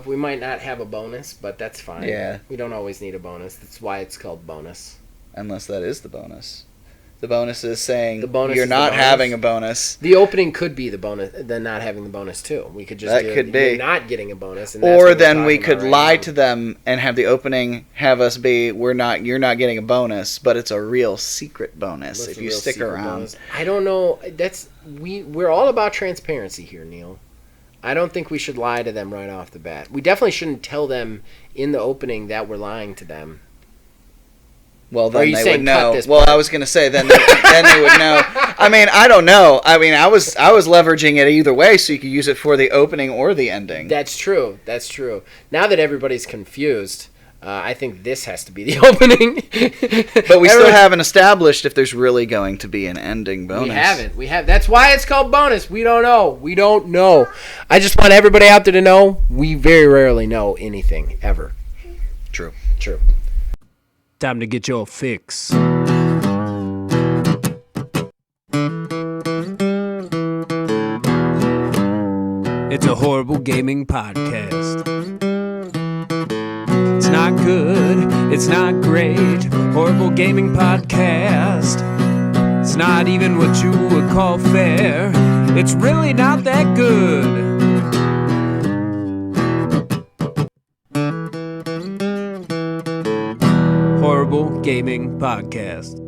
We might not have a bonus, but that's fine. Yeah. We don't always need a bonus. That's why it's called bonus. Unless that is the bonus. The bonus is saying is you're not the bonus. having a bonus. The opening could be the bonus, then not having the bonus too. We could just you're not getting a bonus. And or then we could lie to them and have the opening have us be you're not getting a bonus, but it's a real secret bonus if you stick around. Bonus. I don't know. We're all about transparency here, Neil. I don't think we should lie to them right off the bat. We definitely shouldn't tell them in the opening that we're lying to them. Well, then they would know. Well, I was going to say then they would know. I mean, I don't know. I mean, I was leveraging it either way, so you could use it for the opening or the ending. That's true. That's true. Now that everybody's confused, I think this has to be the opening. But we still haven't established if there's really going to be an ending bonus. We have. That's why it's called bonus. We don't know. I just want everybody out there to know we very rarely know anything ever. True. Time to get your fix. It's a horrible gaming podcast. It's not good, it's not great. Horrible gaming podcast. It's not even what you would call fair. It's really not that good. Horrible Gaming Podcast.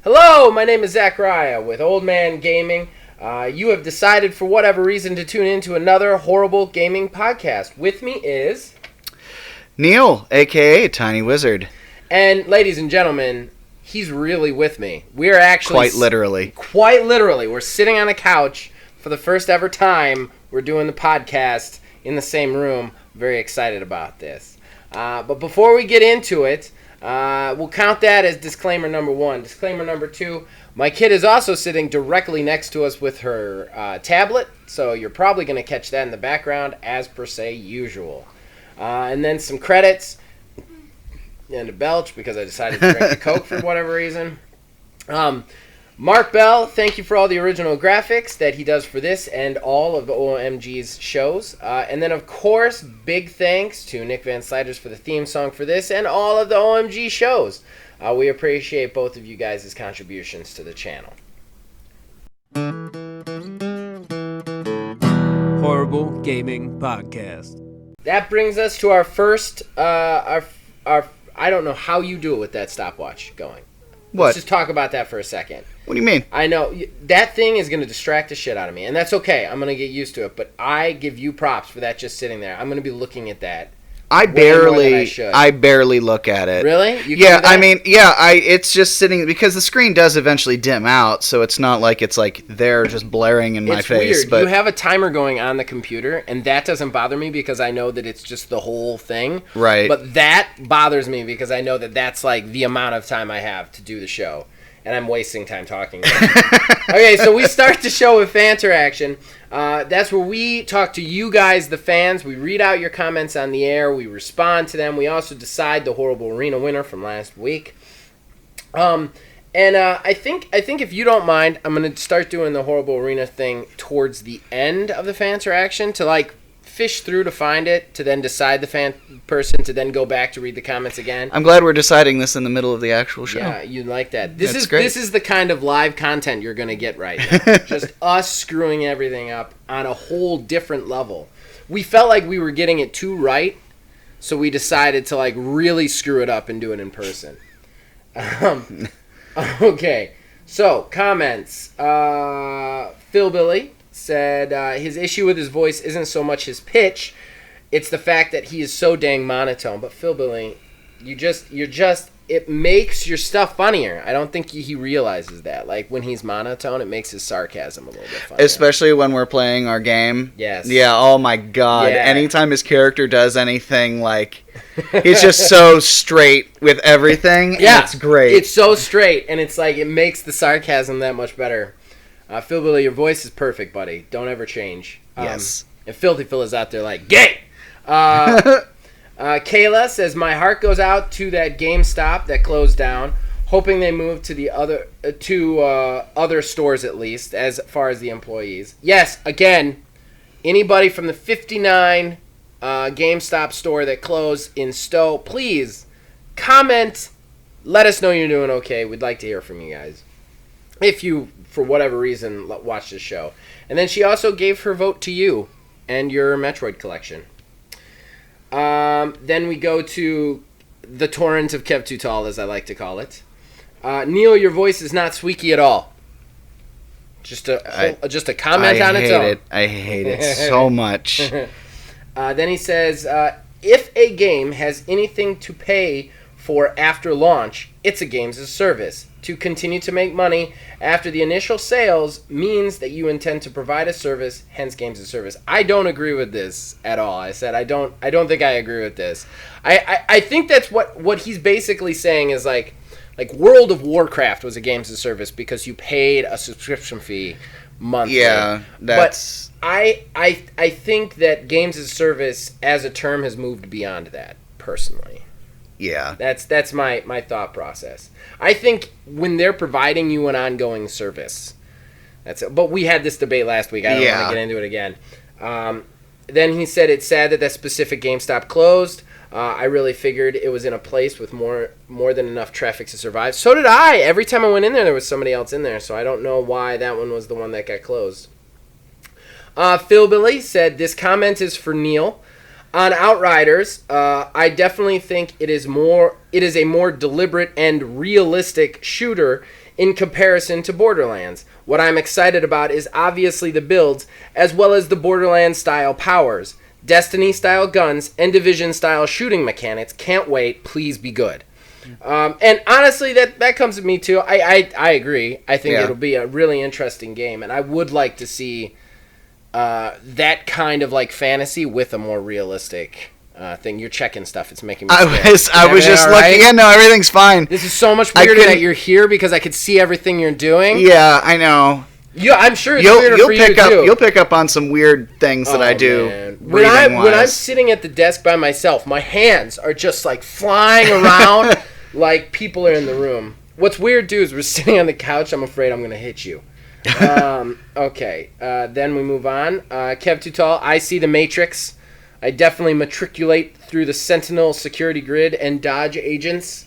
Hello, my name is Zachariah with Old Man Gaming. You have decided for whatever reason to tune into another Horrible Gaming Podcast. With me is... Neil, a.k.a. Tiny Wizard. And ladies and gentlemen, he's really with me. We're actually... Quite literally. Quite literally. We're sitting on a couch for the first ever time we're doing the podcast in the same room. Very excited about this. But before we get into it, we'll count that as disclaimer number 1. Disclaimer number 2, my kid is also sitting directly next to us with her tablet, so you're probably going to catch that in the background as per se usual. And then some credits, and a belch because I decided to drink a Coke for whatever reason. Mark Bell, thank you for all the original graphics that he does for this and all of the OMG's shows. And then, of course, big thanks to Nick Van Sliders for the theme song for this and all of the OMG shows. We appreciate both of you guys' contributions to the channel. Horrible Gaming Podcast. That brings us to our first, our I don't know how you do it with that stopwatch going. What? Let's just talk about that for a second. What do you mean? I know. That thing is going to distract the shit out of me, and that's okay. I'm going to get used to it, but I give you props for that just sitting there. I'm going to be looking at that. I barely look at it. Really? It's just sitting because the screen does eventually dim out, so it's not like it's like there just blaring in my face. Weird. But you have a timer going on the computer, and that doesn't bother me because I know that it's just the whole thing. Right. But that bothers me because I know that that's like the amount of time I have to do the show, and I'm wasting time talking. Okay, so we start the show with fan interaction. That's where we talk to you guys, the fans. We read out your comments on the air. We respond to them. We also decide the Horrible Arena winner from last week. I think if you don't mind, I'm going to start doing the Horrible Arena thing towards the end of the fan interaction to like fish through to find it, to then decide the fan person, to then go back to read the comments again. I'm glad we're deciding this in the middle of the actual show. Yeah, you like that. This is the kind of live content you're going to get right now. Just us screwing everything up on a whole different level. We felt like we were getting it too right, so we decided to like really screw it up and do it in person. Okay, so comments. Phil Billy said his issue with his voice isn't so much his pitch, it's the fact that he is so dang monotone. But Phil Billy, it makes your stuff funnier. I don't think he realizes that. Like when he's monotone, it makes his sarcasm a little bit funnier. Especially when we're playing our game. Yes. Yeah, oh my god. Yeah. Anytime his character does anything, like, he's just so straight with everything. Yeah. It's great. It's so straight, and it's like, it makes the sarcasm that much better. Phil Billy, your voice is perfect, buddy. Don't ever change. Yes. And Filthy Phil is out there like, gay! Kayla says, my heart goes out to that GameStop that closed down, hoping they move to the other stores at least, as far as the employees. Yes, again, anybody from the 59 GameStop store that closed in Stowe. Please comment. Let us know you're doing okay. We'd like to hear from you guys. If you, for whatever reason, watch this show. And then she also gave her vote to you and your Metroid collection. Then we go to the torrent of Kev Too Tall, as I like to call it. Neil, your voice is not squeaky at all. Just a comment on its own. I hate it so much. Then he says, if a game has anything to pay for after launch, it's a games as a service. To continue to make money after the initial sales means that you intend to provide a service, hence games as a service. I don't agree with this at all. I said I don't think I agree with this. I think that's what he's basically saying is like World of Warcraft was a games as a service because you paid a subscription fee monthly. Yeah, that's. But I think that games as a service as a term has moved beyond that personally. Yeah. That's my thought process. I think when they're providing you an ongoing service, that's it. But we had this debate last week. I don't want to get into it again. Then he said it's sad that specific GameStop closed. I really figured it was in a place with more than enough traffic to survive. So did I. Every time I went in there was somebody else in there. So I don't know why that one was the one that got closed. Phil Billy said this comment is for Neil. On Outriders, I definitely think it is a more deliberate and realistic shooter in comparison to Borderlands. What I'm excited about is obviously the builds, as well as the Borderlands-style powers, Destiny-style guns, and Division-style shooting mechanics. Can't wait. Please be good. And honestly, that comes to me too. I agree. I think it'll be a really interesting game, and I would like to see that kind of like fantasy with a more realistic thing. You're checking stuff. It's making me scared. I was just looking. Yeah, no, everything's fine. This is so much weirder that you're here because I could see everything you're doing. Yeah, I know. Yeah, I'm sure it's weirder for you too. You'll pick up on some weird things that I do. Man. When I'm sitting at the desk by myself, my hands are just like flying around like people are in the room. What's weird too is we're sitting on the couch. I'm afraid I'm going to hit you. Okay, then we move on. Kev Too Tall, I see the Matrix. I definitely matriculate through the Sentinel security grid and dodge agents.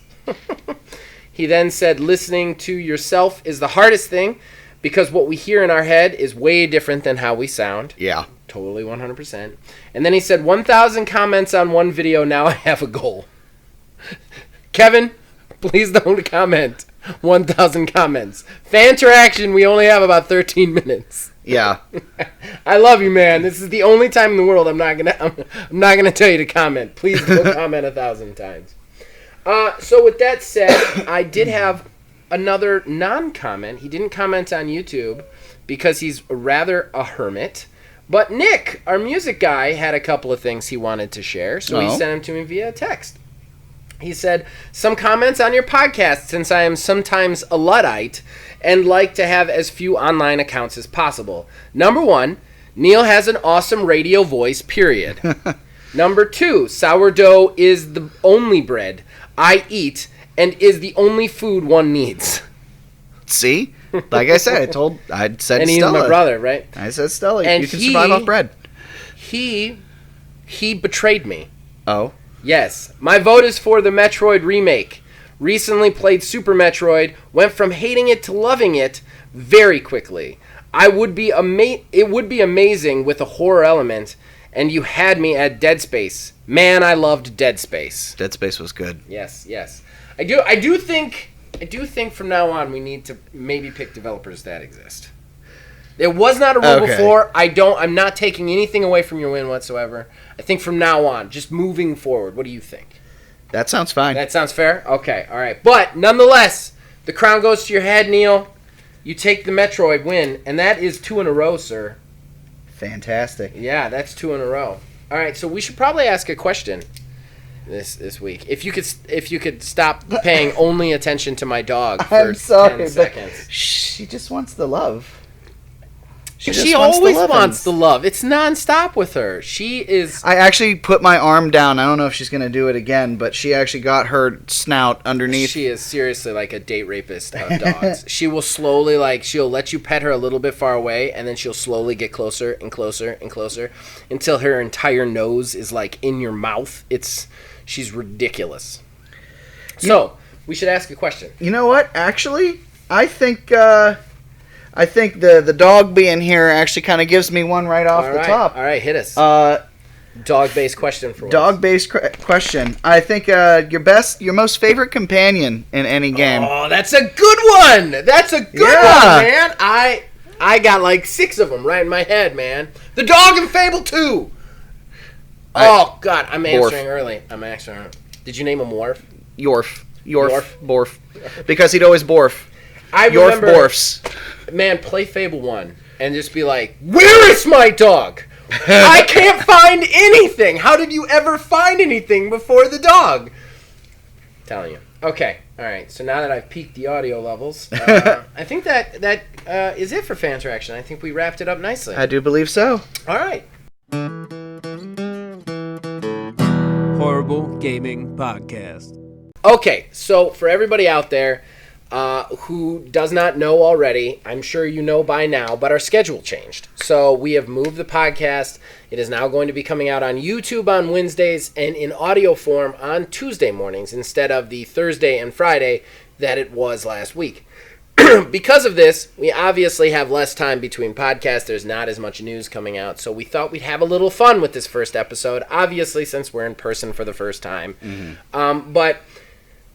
He then said, listening to yourself is the hardest thing because what we hear in our head is way different than how we sound. Yeah. Totally 100%. And then he said, 1,000 comments on one video, now I have a goal. Kevin, please don't comment. 1,000 comments. Fan interaction, we only have about 13 minutes. Yeah. I love you, man. This is the only time in the world I'm not gonna tell you to comment. Please don't comment 1,000 times. So with that said, I did have another non-comment. He didn't comment on YouTube because he's rather a hermit. But Nick, our music guy, had a couple of things he wanted to share, so he sent them to me via text. He said, some comments on your podcast since I am sometimes a Luddite and like to have as few online accounts as possible. Number 1, Neil has an awesome radio voice, period. Number 2, sourdough is the only bread I eat and is the only food one needs. See? Like I said, I'd said and Stella. And he's my brother, right? I said Stella. And you can survive off bread. He betrayed me. Oh? Yes. My vote is for the Metroid remake. Recently played Super Metroid, went from hating it to loving it very quickly. It would be amazing with a horror element, and you had me at Dead Space. Man, I loved Dead Space. Dead Space was good. Yes. I do think from now on we need to maybe pick developers that exist. There was not a rule before. I'm not taking anything away from your win whatsoever. I think from now on, just moving forward, what do you think? That sounds fine. That sounds fair? Okay, all right. But nonetheless, the crown goes to your head, Neil. You take the Metroid win, and that is 2 in a row, sir. Fantastic. Yeah, that's 2 in a row. All right, so we should probably ask a question this week. If you could stop paying only attention to my dog for 10 seconds. She just wants the love. She always wants the love. It's nonstop with her. She is... I actually put my arm down. I don't know if she's going to do it again, but she actually got her snout underneath. She is seriously like a date rapist of dogs. She will slowly, she'll let you pet her a little bit far away, and then she'll slowly get closer and closer and closer until her entire nose is, in your mouth. She's ridiculous. So, we should ask a question. You know what? Actually, I think the dog being here actually kind of gives me one right off the top. All right, hit us. Dog-based question for once. Dog-based question. I think your most favorite companion in any game. Oh, that's a good one. That's a good one, man. I got 6 of them right in my head, man. The dog in Fable 2. Oh God, I'm answering early. Did you name him Worf? Yorf. Borf. Because he'd always borf. I remember, Borfs. Man, play Fable 1 and just be like, where is my dog? I can't find anything. How did you ever find anything before the dog? Telling you. Okay. All right. So now that I've peaked the audio levels, I think that is it for fan interaction. I think we wrapped it up nicely. I do believe so. All right. Horrible Gaming Podcast. Okay, so for everybody out there who does not know already, I'm sure you know by now, but our schedule changed. So we have moved the podcast. It is now going to be coming out on YouTube on Wednesdays and in audio form on Tuesday mornings instead of the Thursday and Friday that it was last week. Because of this, we obviously have less time between podcasts. There's not as much news coming out, so we thought we'd have a little fun with this first episode, obviously since we're in person for the first time. Mm-hmm. But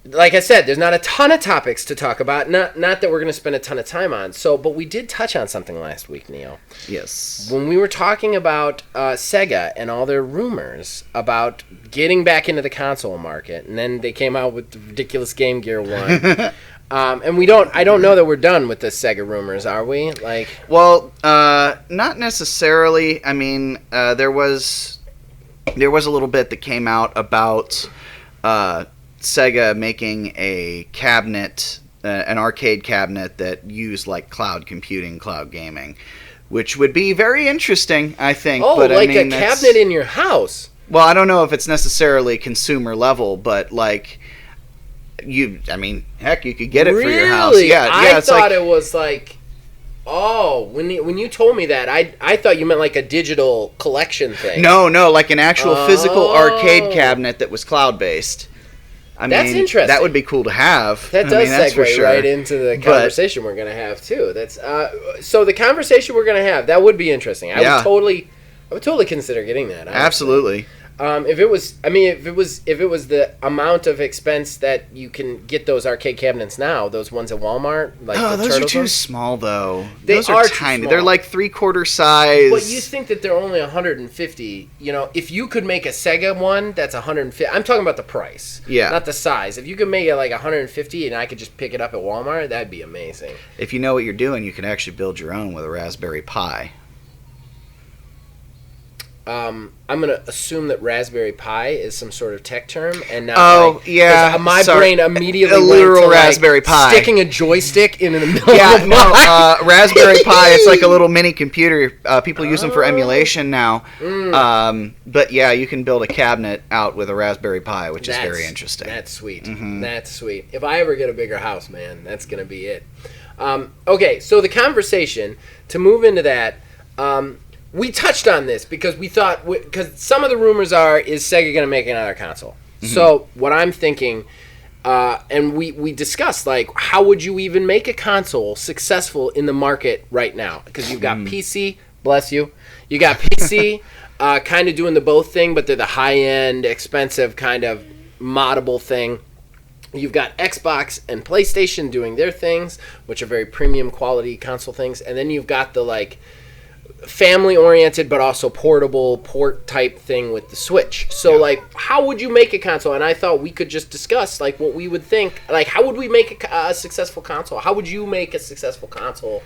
like I said, there's not a ton of topics to talk about, not that we're going to spend a ton of time on. But we did touch on something last week, Neil. Yes. When we were talking about Sega and all their rumors about getting back into the console market, and then they came out with the ridiculous Game Gear 1. And I don't know that we're done with the Sega rumors, are we? Well, not necessarily. I mean, there was a little bit that came out about Sega making a cabinet, an arcade cabinet that used cloud computing, cloud gaming, which would be very interesting, I think. Oh, but, a cabinet in your house. Well, I don't know if it's necessarily consumer level, but heck, you could get it for your house. Yeah, I thought it was when you told me that, I thought you meant a digital collection thing. No, an actual physical arcade cabinet that was cloud-based. That's interesting. That would be cool to have. That does segue right into the conversation we're going to have too. So the conversation we're going to have, that would be interesting. I would totally consider getting that. Honestly. Absolutely. If it was the amount of expense that you can get those arcade cabinets now, those ones at Walmart, those are too small though. Those are tiny. They're 3/4 size. But you think that they're only 150? If you could make a Sega one that's 150, I'm talking about the price, not the size. If you could make it 150 and I could just pick it up at Walmart, that'd be amazing. If you know what you're doing, you can actually build your own with a Raspberry Pi. I'm going to assume that Raspberry Pi is some sort of tech term, and not my brain immediately a literal went to Raspberry Pi, sticking a joystick in the middle of Raspberry Pi. It's like a little mini computer. People use them for emulation now. But yeah, you can build a cabinet out with a Raspberry Pi, which is very interesting. That's sweet. Mm-hmm. That's sweet. If I ever get a bigger house, man, that's going to be it. Okay, so the conversation, to move into that, we touched on this because we thought, because some of the rumors is Sega going to make another console. Mm-hmm. So what I'm thinking, and we discussed, how would you even make a console successful in the market right now? Because you've got PC, bless you. You got PC kind of doing the both thing, but they're the high-end, expensive kind of moddable thing. You've got Xbox and PlayStation doing their things, which are very premium quality console things. And then you've got the, family-oriented but also portable port type thing with the Switch. So, how would you make a console? And I thought we could just discuss, what we would think. How would we make a successful console? How would you make a successful console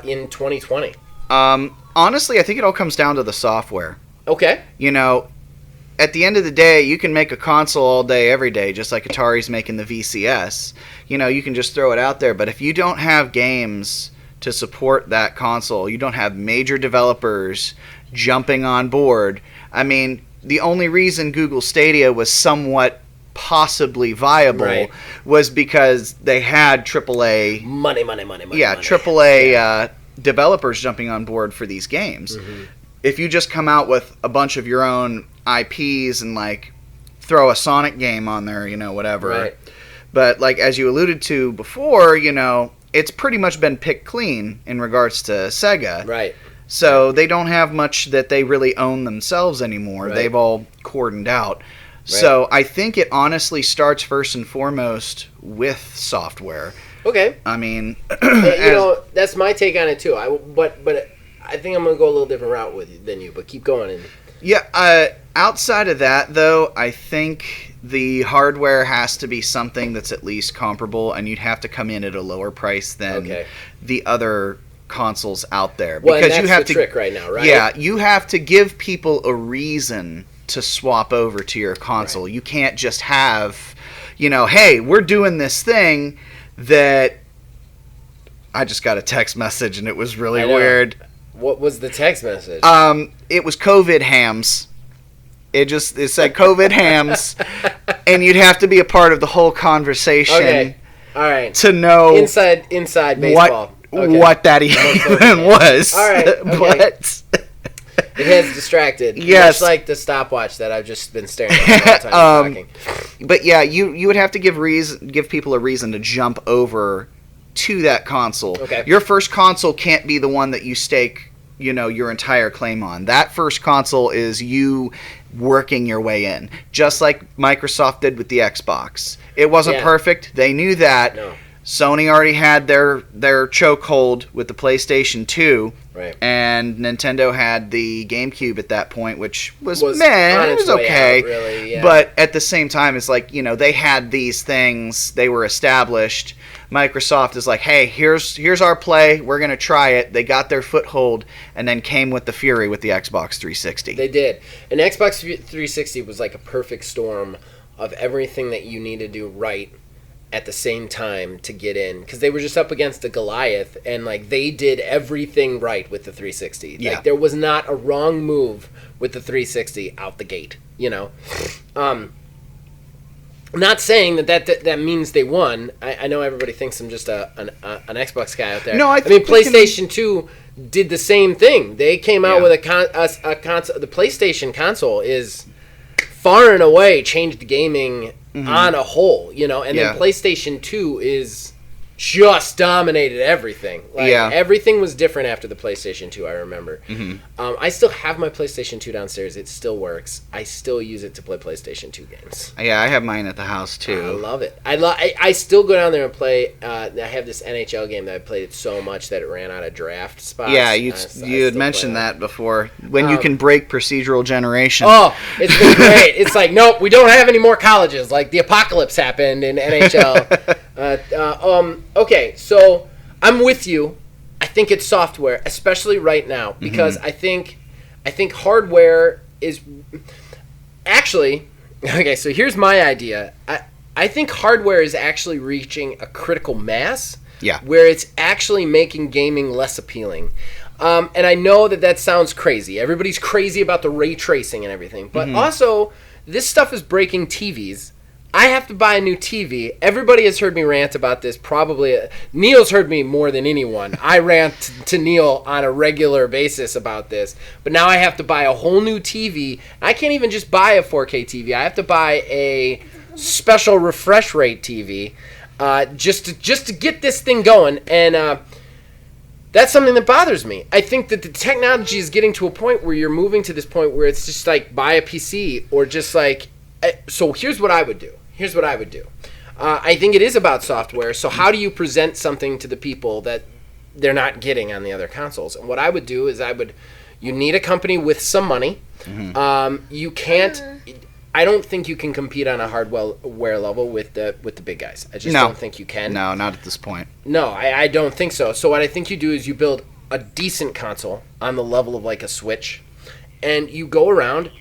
in 2020? Honestly, I think it all comes down to the software. Okay. At the end of the day, you can make a console all day, every day, just like Atari's making the VCS. You can just throw it out there. But if you don't have games to support that console. You don't have major developers jumping on board. I mean, the only reason Google Stadia was somewhat possibly viable was because they had AAA money. Yeah, AAA developers jumping on board for these games. Mm-hmm. If you just come out with a bunch of your own IPs and like throw a Sonic game on there, whatever. Right. But like as you alluded to before, it's pretty much been picked clean in regards to Sega. Right. So they don't have much that they really own themselves anymore. Right. They've all cordoned out. Right. So I think it honestly starts first and foremost with software. Okay. I mean, that's my take on it too. But I think I'm going to go a little different route than you. But keep going. Yeah. Outside of that, though, I think the hardware has to be something that's at least comparable, and you'd have to come in at a lower price than the other consoles out there. Well, because and that's the trick right now, right? Yeah, you have to give people a reason to swap over to your console. Right. You can't just have, hey, we're doing this thing that I just got a text message and it was really weird. What was the text message? It was COVID hams. It said COVID hams, and you'd have to be a part of the whole conversation. Okay. All right. To know inside baseball. What that even was. All right. Okay. But it has distracted. Yes. Much like the stopwatch that I've just been staring at the whole time talking. But yeah, you would have to give people a reason to jump over to that console. Okay. Your first console can't be the one that you stake, your entire claim on. That first console is you working your way in, just like Microsoft did with the Xbox. It wasn't perfect. They knew that. No. Sony already had their chokehold with the PlayStation 2, right. And Nintendo had the GameCube at that point, which was it was okay. Out, really, yeah. But at the same time, it's like, they had these things, they were established. Microsoft is like, hey, here's our play, we're going to try it. They got their foothold and then came with the fury with the Xbox 360. They did. And Xbox 360 was like a perfect storm of everything that you need to do right at the same time to get in, because they were just up against a Goliath, and like they did everything right with the 360. Yeah. Like there was not a wrong move with the 360 out the gate. I'm not saying that means they won. I know everybody thinks I'm just an Xbox guy out there. No, I mean PlayStation 2 did the same thing. They came out with a console. The PlayStation console is far and away changed gaming on a whole, and then PlayStation 2 is just dominated everything. Everything was different after the PlayStation 2, I remember. I still have my PlayStation 2 downstairs. It still works. I still use it to play PlayStation 2 games. Yeah, I have mine at the house too. I love it. I still go down there and play. I have this NHL game that I played it so much that it ran out of draft spots. Yeah, you had mentioned that before. When you can break procedural generation. Oh, it's been great. It's like, nope, we don't have any more colleges. Like the apocalypse happened in NHL. Okay, so I'm with you. I think it's software, especially right now, because I think hardware is actually okay. So here's my idea. I think hardware is actually reaching a critical mass, where it's actually making gaming less appealing. And I know that sounds crazy. Everybody's crazy about the ray tracing and everything, but also this stuff is breaking TVs. I have to buy a new TV. Everybody has heard me rant about this. Probably Neil's heard me more than anyone. I rant to Neil on a regular basis about this. But now I have to buy a whole new TV. I can't even just buy a 4K TV. I have to buy a special refresh rate TV just to get this thing going. And that's something that bothers me. I think that the technology is getting to a point where you're moving to this point where it's just like buy a PC or just like. So here's what I would do. I think it is about software. So how do you present something to the people that they're not getting on the other consoles? And what I would do is you need a company with some money. You can't. I don't think you can compete on a hardware level with the big guys. I just don't think you can. No, not at this point. No, I don't think so. So what I think you do is you build a decent console on the level of like a Switch, and you go around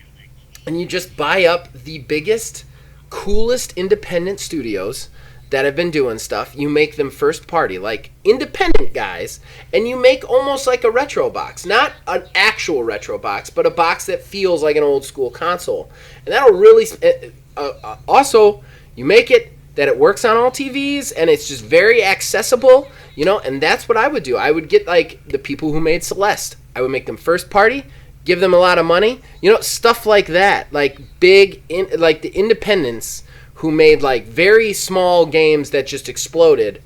and you just buy up the biggest, coolest independent studios that have been doing stuff, you make them first party, like independent guys, and you make almost like a retro box. Not an actual retro box, but a box that feels like an old school console. And that'll really... also, you make it that it works on all TVs, and it's just very accessible, and that's what I would do. I would get, like, the people who made Celeste. I would make them first party, give them a lot of money, stuff like that. Like, like the independents who made, like, very small games that just exploded.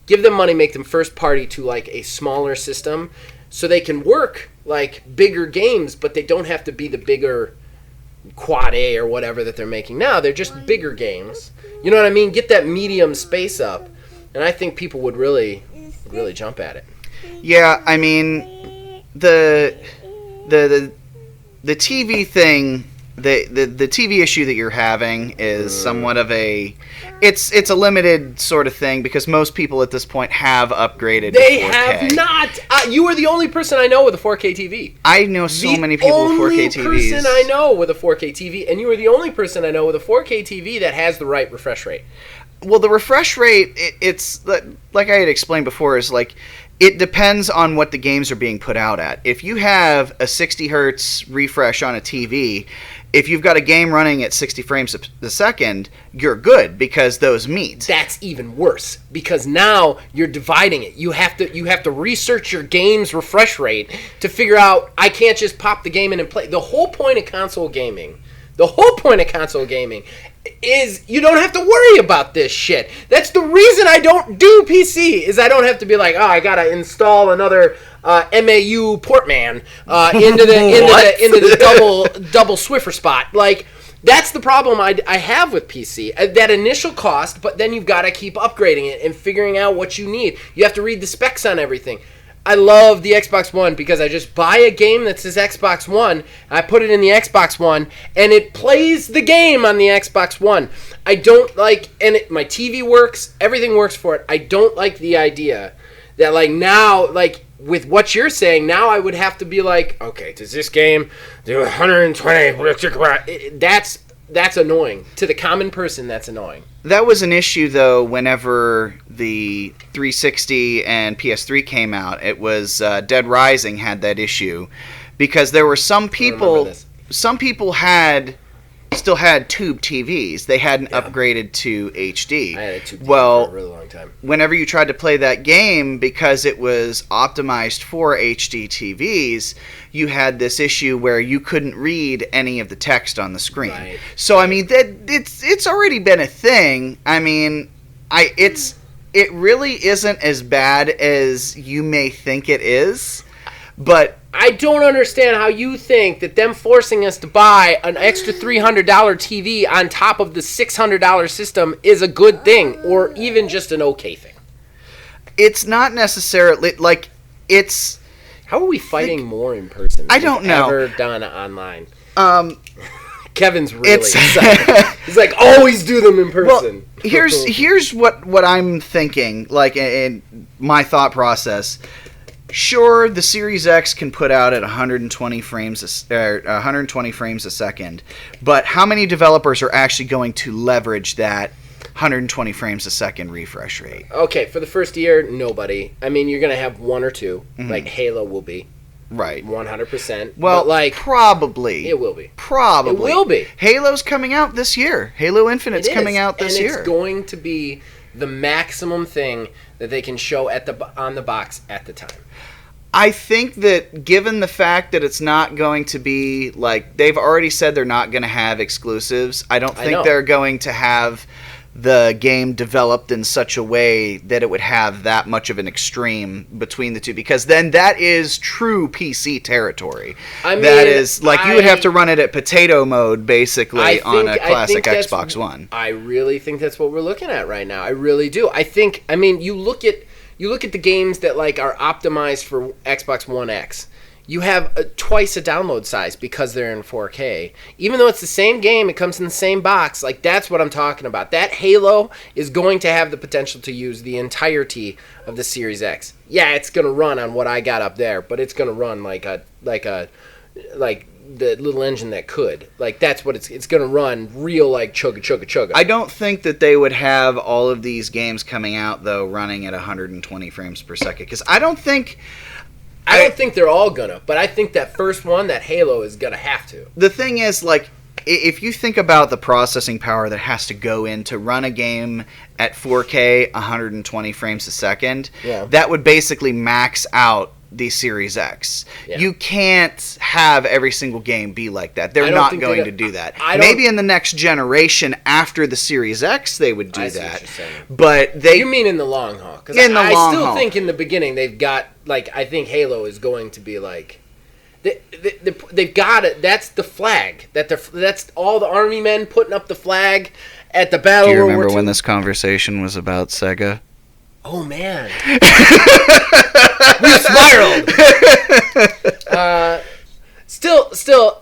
Give them money, make them first party to, like, a smaller system so they can work, like, bigger games, but they don't have to be the bigger Quad A or whatever that they're making now. They're just bigger games. You know what I mean? Get that medium space up, and I think people would really jump at it. Yeah, I mean, the TV thing... The TV issue that you're having is somewhat of a... It's a limited sort of thing because most people at this point have upgraded They to 4K. have not. You are the only person I know with a 4K TV. I know so many people with 4K TVs. The only person I know with a 4K TV, and you are the only person I know with a 4K TV that has the right refresh rate. Well, the refresh rate, it's like I had explained before, is like... It depends on what the games are being put out at. If you have a 60 hertz refresh on a TV, if you've got a game running at 60 frames a second, you're good because those meet. That's even worse because now you're dividing it. You have to research your game's refresh rate to figure out I can't just pop the game in and play. The whole point of console gaming is you don't have to worry about this shit. That's the reason I don't do PC, is I don't have to be like, I gotta install another MAU Portman into the double Swiffer spot. Like, that's the problem I have with PC. That initial cost, but then you've got to keep upgrading it and figuring out what you need. You have to read the specs on everything. I love the Xbox One because I just buy a game that says Xbox One, I put it in the Xbox One, and it plays the game on the Xbox One. I don't like, and my TV works, everything works for it. I don't like the idea that, like, now, like, with what you're saying, now I would have to be like, okay, does this game do 120? That's annoying. To the common person, that's annoying. That was an issue, though, whenever the 360 and PS3 came out. It was Dead Rising had that issue because there were some people still had tube TVs. They hadn't upgraded to HD. I had a tube TV for a really long time. Whenever you tried to play that game, because it was optimized for HD TVs, you had this issue where you couldn't read any of the text on the screen. Right. So I mean, it's already been a thing. I mean, it really isn't as bad as you may think it is, but I don't understand how you think that them forcing us to buy an extra $300 TV on top of the $600 system is a good thing, or even just an okay thing. It's not necessarily, like, it's... How are we fighting more in person than I don't know. ever done online? Kevin's really excited. He's like, always do them in person. Well, here's what I'm thinking, like, in my thought process. Sure, the Series X can put out at 120 frames a second, but how many developers are actually going to leverage that 120 frames a second refresh rate? Okay, for the first year, nobody. I mean, you're going to have one or two, like Halo will be. Right. 100%. Well, but, like, probably. It will be. Probably. It will be. Halo's coming out this year. Halo Infinite's coming out this year. And it's going to be the maximum thing that they can show on the box at the time. I think that given the fact that it's not going to be, like, they've already said they're not going to have exclusives, I don't think they're going to have the game developed in such a way that it would have that much of an extreme between the two, because then that is true PC territory. I mean, that is, like, you would have to run it at potato mode, basically, on a classic Xbox One. I really think that's what we're looking at right now. I really do. I mean, you look at the games that, like, are optimized for Xbox One X. You have twice a download size because they're in 4K. Even though it's the same game, it comes in the same box. Like, that's what I'm talking about. That Halo is going to have the potential to use the entirety of the Series X. Yeah, it's going to run on what I got up there, but it's going to run like the little engine that could. Like, that's what it's going to run real, like, chugga. I don't think that they would have all of these games coming out, though, running at 120 frames per second. Because I don't think they're all gonna, but I think that first one, that Halo, is gonna have to. The thing is, like, if you think about the processing power that has to go in to run a game at 4K 120 frames a second, that would basically max out the Series X. Yeah. You can't have every single game be like that. They're not going to do that. Maybe in the next generation after the Series X they would do that. But you mean in the long haul? Because I still think in the beginning they've got, like, I think Halo is going to be like, they've got it. That's the flag. That's all the army men putting up the flag at the battle. Do you remember when this conversation was about Sega? Oh man, we spiraled. Still,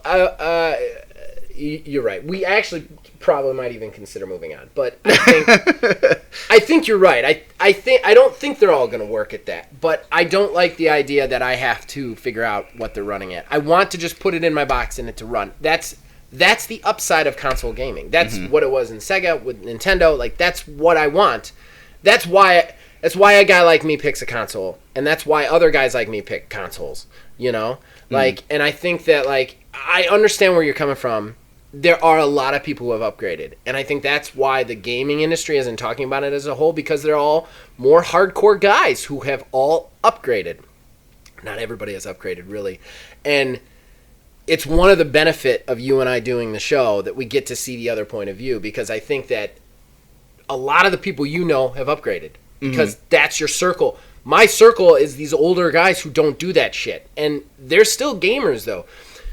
you're right. We actually probably might even consider moving on. But I think you're right. I don't think they're all going to work at that. But I don't like the idea that I have to figure out what they're running at. I want to just put it in my box and it to run. That's the upside of console gaming. That's what it was in Sega with Nintendo. Like, that's what I want. That's why a guy like me picks a console, and that's why other guys like me pick consoles, you know? Like, and I think that, like, I understand where you're coming from. There are a lot of people who have upgraded, and I think that's why the gaming industry isn't talking about it as a whole, because they're all more hardcore guys who have all upgraded. Not everybody has upgraded, really. And it's one of the benefit of you and I doing the show that we get to see the other point of view, because I think that a lot of the people you know have upgraded. Because that's your circle. My circle is these older guys who don't do that shit. And they're still gamers, though.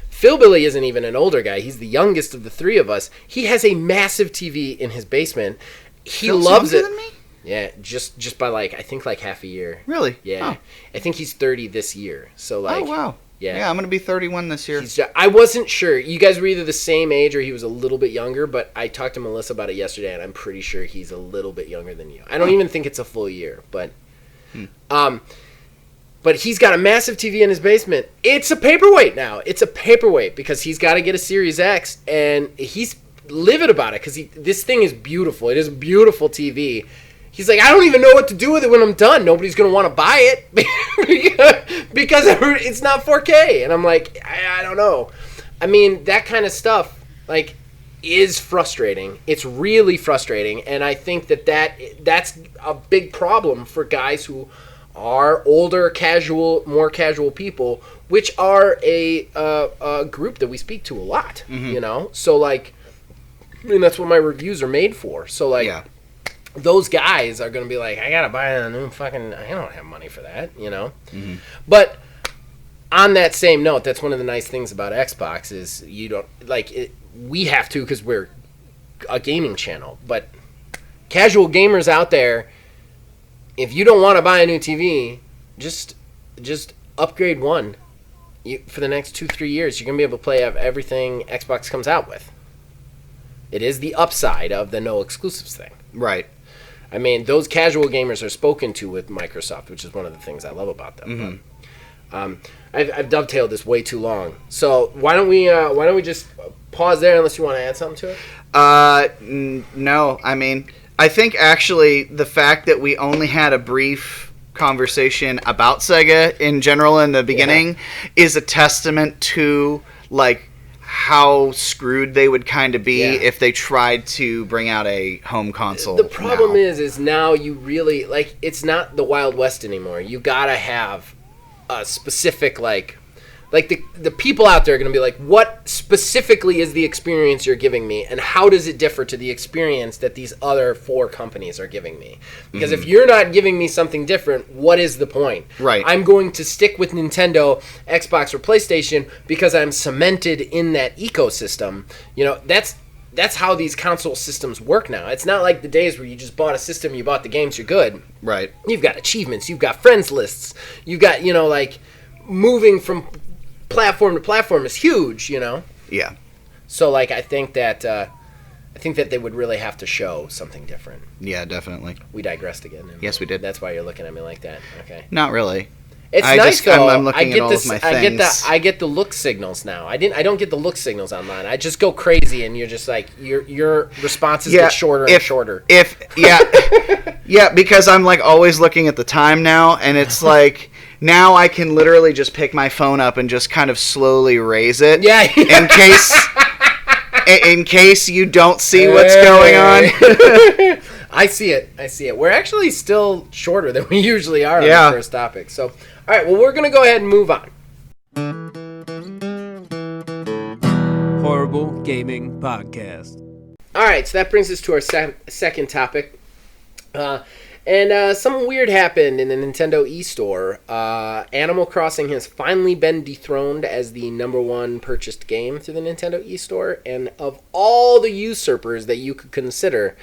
Philbilly isn't even an older guy. He's the youngest of the three of us. He has a massive TV in his basement. He loves it. Than me? Yeah, just by, like, I think, like, half a year. Really? Yeah. Oh. I think he's 30 this year. So, like... Oh, wow. Yeah, I'm going to be 31 this year. I wasn't sure. You guys were either the same age or he was a little bit younger, but I talked to Melissa about it yesterday, and I'm pretty sure he's a little bit younger than you. I don't even think it's a full year, but he's got a massive TV in his basement. It's a paperweight now. It's a paperweight because he's got to get a Series X, and he's livid about it because this thing is beautiful. It is a beautiful TV. He's like, I don't even know what to do with it when I'm done. Nobody's going to want to buy it because it's not 4K. And I'm like, I don't know. I mean, that kind of stuff, like, is frustrating. It's really frustrating. And I think that's a big problem for guys who are older, more casual people, which are a group that we speak to a lot, you know? So, like, I mean, that's what my reviews are made for. So, like... Yeah. Those guys are going to be like, I got to buy a new fucking... I don't have money for that, you know? But on that same note, that's one of the nice things about Xbox is you don't... Like, we have to because we're a gaming channel. But casual gamers out there, if you don't want to buy a new TV, just upgrade one. For the next 2-3 years, you're going to be able to play everything Xbox comes out with. It is the upside of the no exclusives thing. Right. I mean, those casual gamers are spoken to with Microsoft, which is one of the things I love about them. I've dovetailed this way too long, so why don't we just pause there unless you want to add something to it? No. I mean, I think actually the fact that we only had a brief conversation about Sega in general in the beginning is a testament to, like, how screwed they would kind of be if they tried to bring out a home console. The problem is now you really, like, it's not the Wild West anymore. You gotta have a specific, like the people out there are going to be like, what specifically is the experience you're giving me, and how does it differ to the experience that these other 4 companies are giving me? Because if you're not giving me something different, what is the point? Right. I'm going to stick with Nintendo, Xbox, or PlayStation because I'm cemented in that ecosystem. You know, that's how these console systems work now. It's not like the days where you just bought a system, you bought the games, you're good. Right. You've got achievements, you've got friends lists, you've got, you know, like, moving from platform to platform is huge, you know? Yeah. So, like, I think that they would really have to show something different. Yeah, definitely. We digressed again. Yes, we did. That's why you're looking at me like that. Okay. Not really. It's nice though. I'm looking at all of my things. I get the look signals now. I don't get the look signals online. I just go crazy, and you're just like your responses get shorter and shorter. Yeah, because I'm like always looking at the time now, and it's like now I can literally just pick my phone up and just kind of slowly raise it. Yeah. In case you don't see what's going on. I see it. We're actually still shorter than we usually are on the first topic. So, all right, well, we're going to go ahead and move on. Horrible Gaming Podcast. All right, so that brings us to our second topic. Something weird happened in the Nintendo eStore. Animal Crossing has finally been dethroned as the #1 purchased game through the Nintendo eStore. And of all the usurpers that you could consider,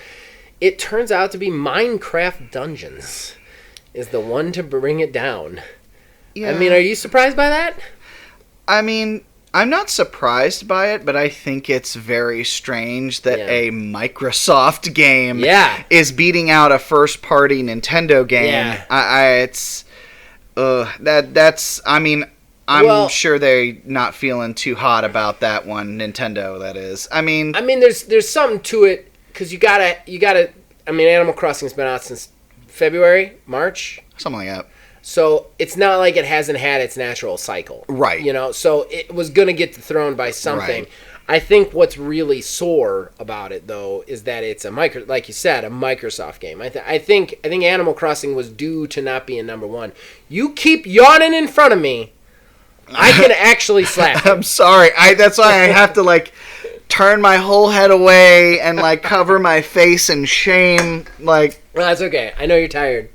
it turns out to be Minecraft Dungeons is the one to bring it down. Yeah. I mean, are you surprised by that? I mean, I'm not surprised by it, but I think it's very strange that a Microsoft game is beating out a first-party Nintendo game. Yeah. I'm sure they're not feeling too hot about that one, Nintendo, that is. I mean, there's something to it, because you gotta, I mean, Animal Crossing's been out since February, March? Something like that. So it's not like it hasn't had its natural cycle. Right. You know, so it was going to get dethroned by something. Right. I think what's really sore about it, though, is that it's like you said, a Microsoft game. I think Animal Crossing was due to not being #1. You keep yawning in front of me, I can actually slap you. I'm sorry. That's why I have to, like, turn my whole head away and, like, cover my face in shame. Like, well, that's okay. I know you're tired.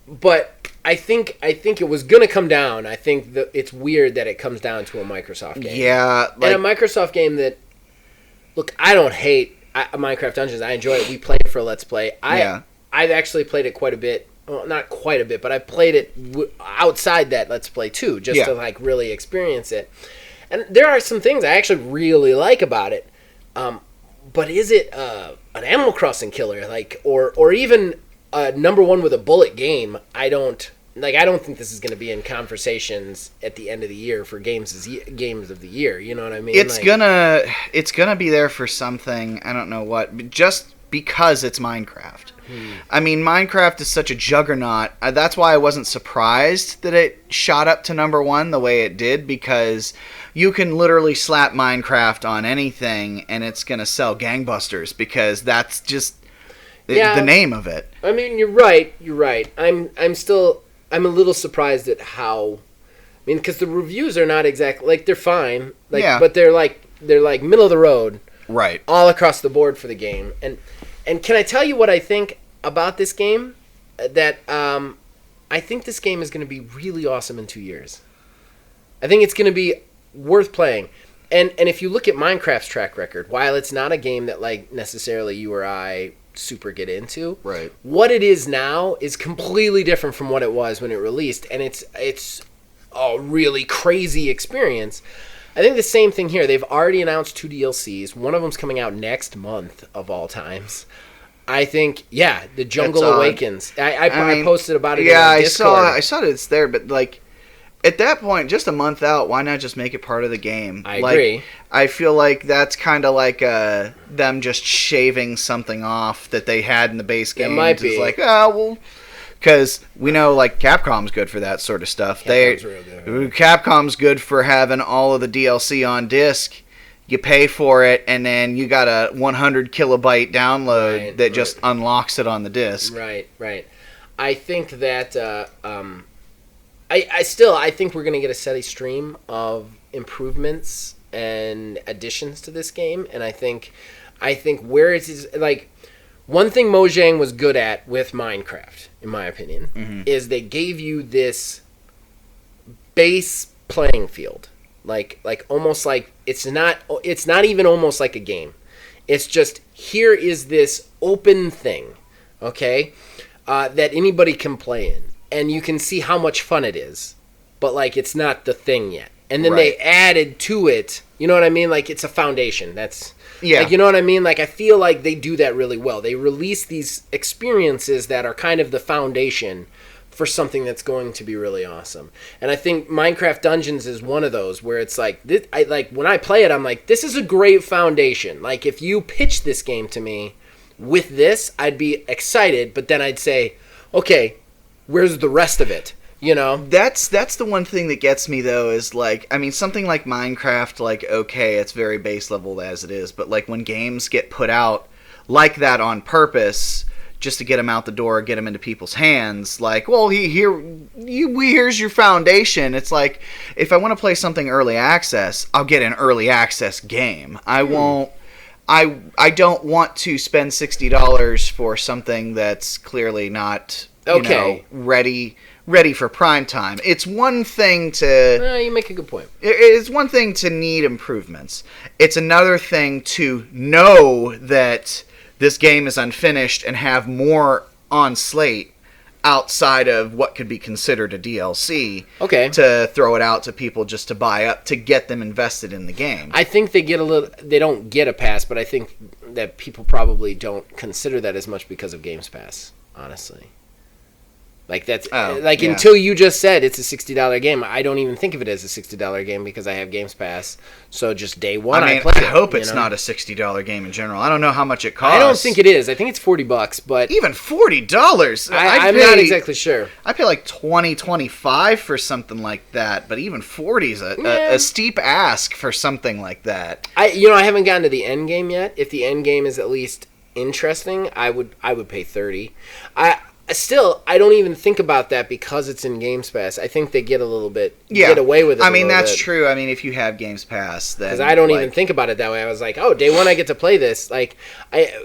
But I think it was gonna come down. I think that it's weird that it comes down to a Microsoft game. Yeah, and a Microsoft game that, look, I don't hate Minecraft Dungeons. I enjoy it. We played it for a Let's Play. I've actually played it quite a bit. Well, not quite a bit, but I played it outside that Let's Play too, just to like really experience it. And there are some things I actually really like about it. But is it an Animal Crossing killer, like, or even #1 with a bullet game? I don't think this is going to be in conversations at the end of the year for games of the year. You know what I mean? It's gonna be there for something. I don't know what, just because it's Minecraft. I mean, Minecraft is such a juggernaut. That's why I wasn't surprised that it shot up to #1 the way it did, because you can literally slap Minecraft on anything and it's gonna sell gangbusters, because that's just the name of it. I mean, you're right. I'm a little surprised at how. I mean, because the reviews are not exactly like, they're fine, but they're like middle of the road, right, all across the board for the game. And can I tell you what I think about this game? That I think this game is going to be really awesome in 2 years. I think it's going to be worth playing. And if you look at Minecraft's track record, while it's not a game that like necessarily you or I super get into, right, what it is now is completely different from what it was when it released, and it's a really crazy experience. I think the same thing here. They've already announced 2 DLCs. One of them's coming out next month, of all times. I think, The Jungle Awakens. I posted about it in Discord. I saw that it's there, but like, at that point, just a month out, why not just make it part of the game? I agree. I feel like that's kind of like them just shaving something off that they had in the base game. It might be. It's like, because we know, like, Capcom's good for that sort of stuff. Capcom's good for having all of the DLC on disc. You pay for it, and then you got a 100 kilobyte download that just unlocks it on the disc. Right. I think that I think we're gonna get a steady stream of improvements and additions to this game, and I think where it is, like, one thing Mojang was good at with Minecraft, in my opinion, is they gave you this base playing field. Like almost like it's not even almost like a game. It's just, here is this open thing, okay, that anybody can play in, and you can see how much fun it is, but like it's not the thing yet. And then they added to it, you know what I mean? Like, it's a foundation. That's like, you know what I mean? Like, I feel like they do that really well. They release these experiences that are kind of the foundation for something that's going to be really awesome. And I think Minecraft Dungeons is one of those where it's like, when I play it, I'm like, this is a great foundation. Like, if you pitch this game to me with this, I'd be excited, but then I'd say, okay, where's the rest of it? You know? That's the one thing that gets me, though, is, like, I mean, something like Minecraft, like, okay, it's very base level as it is, but, like, when games get put out like that on purpose, just to get them out the door, get them into people's hands, like, well, here's your foundation. It's like, if I want to play something early access, I'll get an early access game. I won't. I don't want to spend $60 for something that's clearly not ready for prime time. It's one thing to... you make a good point. It's one thing to need improvements. It's another thing to know that this game is unfinished and have more on slate outside of what could be considered a DLC. Okay. To throw it out to people just to buy up, to get them invested in the game. I think they don't get a pass, but I think that people probably don't consider that as much because of Games Pass, honestly. Like, that's until you just said it's a $60 game, I don't even think of it as a $60 game because I have Games Pass. So just day one, I play it. I hope it's not a $60 game in general. I don't know how much it costs. I don't think it is. I think it's $40, but even $40. I'm not exactly sure. I pay like $20-$25 for something like that, but even $40 is a steep ask for something like that. I haven't gotten to the end game yet. If the end game is at least interesting, I would pay $30. I don't even think about that because it's in Games Pass. I think they get get away with it. I mean, that's true. I mean, if you have Games Pass, then because I don't even think about it that way. I was like, oh, day one I get to play this. Like,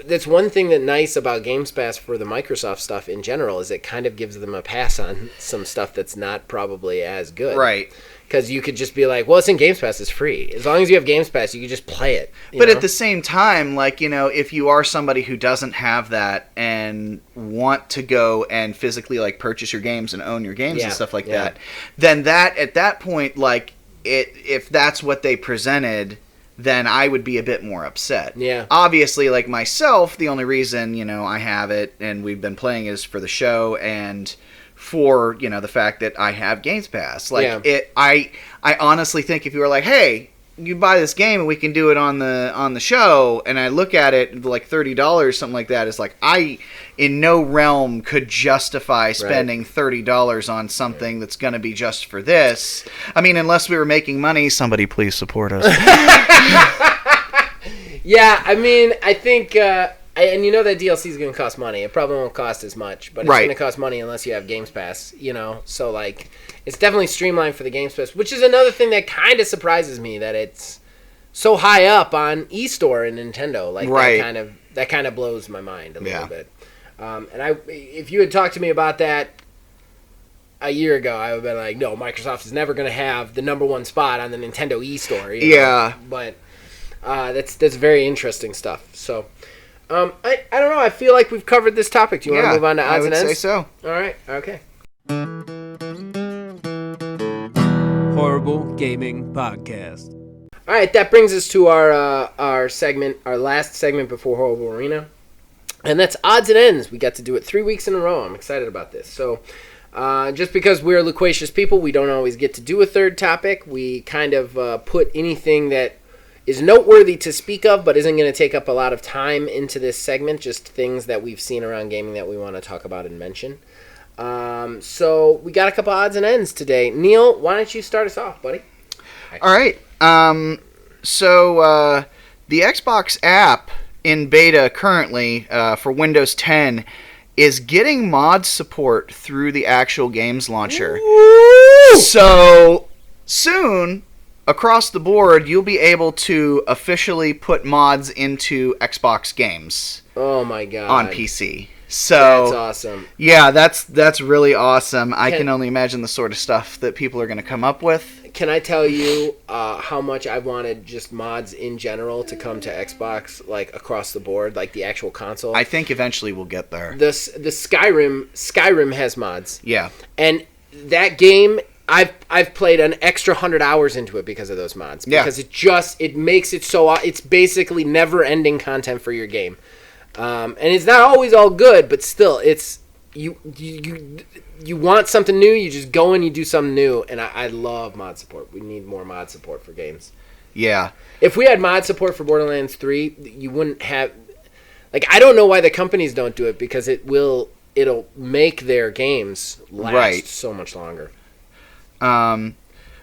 that's one thing that's nice about Games Pass for the Microsoft stuff in general is it kind of gives them a pass on some stuff that's not probably as good. Right. Because you could just be like, well, it's in Games Pass, it's free. As long as you have Games Pass, you can just play it. But at the same time, like, if you are somebody who doesn't have that and want to go and physically, like, purchase your games and own your games and stuff like that, then at that point, like, if that's what they presented, then I would be a bit more upset. Yeah. Obviously, like myself, the only reason, I have it and we've been playing is for the show and for the fact that I have Games Pass. Like I honestly think if you were like, hey, you buy this game and we can do it on the show, and I look at it like $30, something like that, it's like I in no realm could justify spending $30 on something that's going to be just for this. I mean, unless we were making money, somebody please support us. Yeah, I mean, I think. And that DLC is going to cost money. It probably won't cost as much, but it's going to cost money unless you have Games Pass, So, like, it's definitely streamlined for the Games Pass, which is another thing that kind of surprises me, that it's so high up on eStore and Nintendo. Like, that kind of blows my mind a little bit. And if you had talked to me about that a year ago, I would have been like, no, Microsoft is never going to have the number one spot on the Nintendo eStore. Yeah. But that's very interesting stuff. So... I don't know. I feel like we've covered this topic. Do you want to move on to odds and ends? I would say so. All right. Okay. Horrible Gaming Podcast. All right. That brings us to our segment, our last segment before Horrible Arena, and that's odds and ends. We got to do it 3 weeks in a row. I'm excited about this. So, just because we're loquacious people, we don't always get to do a third topic. We kind of put anything that is noteworthy to speak of, but isn't going to take up a lot of time into this segment, just things that we've seen around gaming that we want to talk about and mention. So we got a couple odds and ends today. Neil, why don't you start us off, buddy? All right. So the Xbox app in beta currently for Windows 10 is getting mod support through the actual games launcher. Woo! So soon, across the board, you'll be able to officially put mods into Xbox games. Oh my god! On PC. So that's awesome. Yeah, that's really awesome. I can only imagine the sort of stuff that people are going to come up with. Can I tell you how much I wanted just mods in general to come to Xbox, like across the board, like the actual console? I think eventually we'll get there. The Skyrim has mods. Yeah, and that game. I've played an extra 100 hours into it because of those mods. Because it makes it so it's basically never ending content for your game, and it's not always all good, but still it's you want something new, you just go and you do something new, and I love mod support. We need more mod support for games. Yeah. If we had mod support for Borderlands 3, you wouldn't have... Like, I don't know why the companies don't do it, because it'll make their games last so much longer.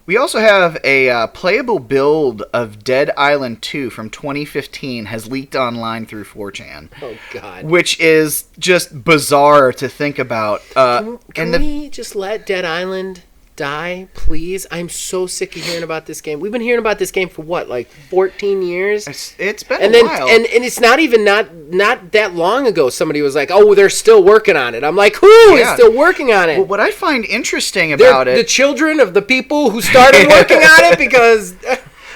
We also have a playable build of Dead Island 2 from 2015 has leaked online through 4chan. Oh, God. Which is just bizarre to think about. Can we just let Dead Island die, please? I'm so sick of hearing about this game. We've been hearing about this game for what, like 14 years? It's been a while. And it's not even not that long ago somebody was like, oh, they're still working on it. I'm like, who is still working on it? Well, what I find interesting about the children of the people who started working on it, because...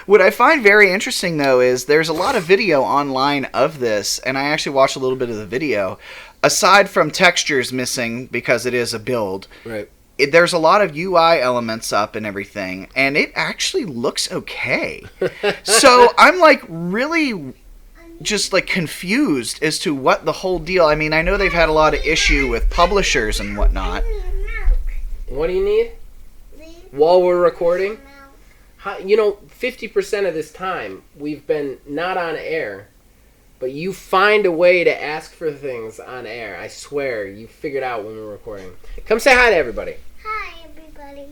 What I find very interesting, though, is there's a lot of video online of this, and I actually watched a little bit of the video. Aside from textures missing, because it is a build... Right. There's a lot of UI elements up and everything, and it actually looks okay. So I'm like really just like confused as to what the whole deal. I mean, I know they've had a lot of issue with publishers and whatnot. What do you need? While we're recording? 50% of this time we've been not on air, but you find a way to ask for things on air. I swear, you figured out when we're recording. Come say hi to everybody. Hi, everybody.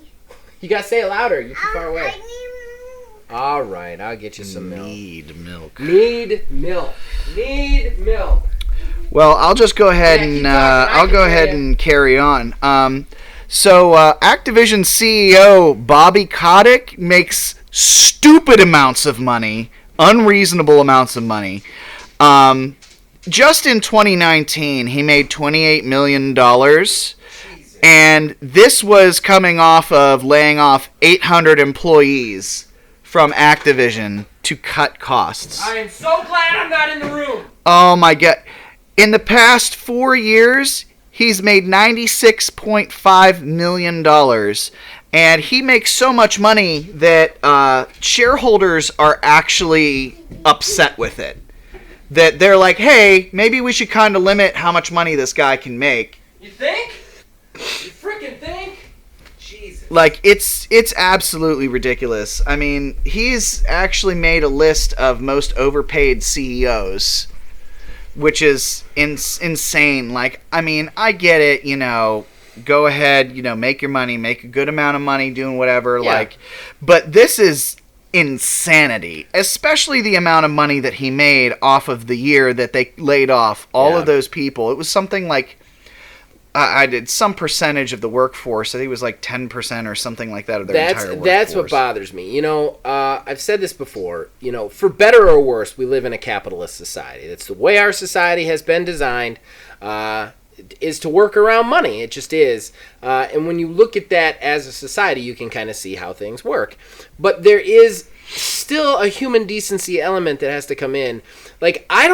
You gotta say it louder. You're too far away. I need milk. All right, I'll get you some milk. Need milk. Need milk. Need milk. Well, I'll just go ahead and carry on. So Activision CEO Bobby Kotick makes stupid amounts of money, unreasonable amounts of money. Just in 2019, he made $28 million, and this was coming off of laying off 800 employees from Activision to cut costs. I am so glad I'm not in the room. Oh my God. In the past 4 years, he's made $96.5 million, and he makes so much money that shareholders are actually upset with it. That they're like, hey, maybe we should kind of limit how much money this guy can make. You think? You freaking think? Jesus. Like, it's absolutely ridiculous. I mean, he's actually made a list of most overpaid CEOs, which is insane. Like, I mean, I get it, go ahead, make your money, make a good amount of money doing whatever, but this is insanity, especially the amount of money that he made off of the year that they laid off all of those people. It was something like I did some percentage of the workforce. I think it was like 10% or something like that of their entire workforce. That's what bothers me. I've said this before. For better or worse, we live in a capitalist society. That's the way our society has been designed. Is to work around money. It just is. And when you look at that as a society, you can kind of see how things work. But there is still a human decency element that has to come in. Like, I